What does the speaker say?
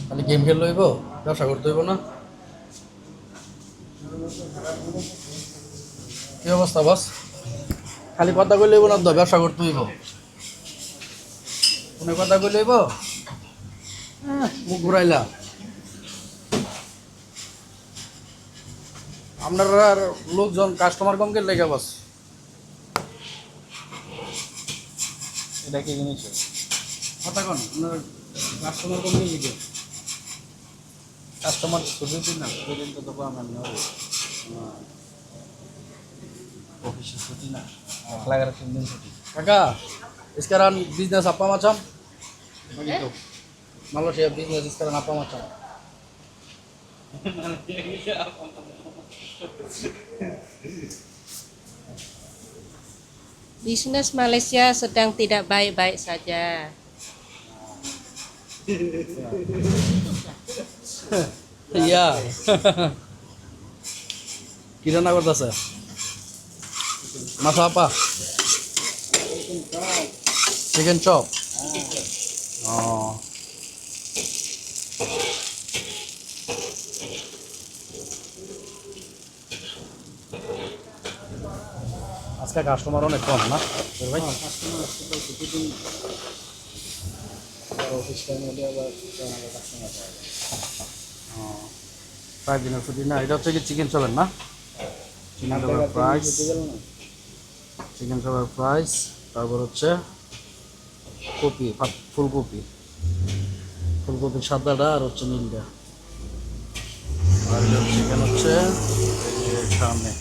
খালি গেম খেল লইব, ব্যবসা করতে হইব না? কি অবস্থা বস? খালি কথা কই লইব না তো, ব্যবসা করতে হইব। কোনো কথা কই লইব? মুখ ঘুরাইলা। আপনার আর লোকজন কাস্টমার কম কে লেগে বস। এটা কি জিনিস? কথা কন, আপনার কাস্টমার কম কে লেগে? কাস্টমার ছুটি দিন না, ছুটি দিন তো তবু আমার নেই। অফিসে ছুটি না, 1 दिन ছুটি। Kakak, sekarang bisnis apa macam? Begitu. Malaysia bisnis sekarang apa macam? Bisnis Malaysia sedang tidak baik-baik saja. Iya. Kira nak করতেছে? Masak apa? Chicken chop. Oh. আজকে কাস্টমার অনেক কম না ভাই? কাস্টমার আসলে ছুটি দিন অফিস টাইম হলে আবার কাস্টমার পাওয়া যায়। 5 দিনের ছুটি না, এটা হচ্ছে কি চিকেন চপের না? চিকেন চপের প্রাইস, চিকেন চপের প্রাইস, তারপর হচ্ছে কপি, ফুলকপি, ফুলকপির সাদাটা আর হচ্ছে নীলটা, আর চিকেন হচ্ছে সামনে।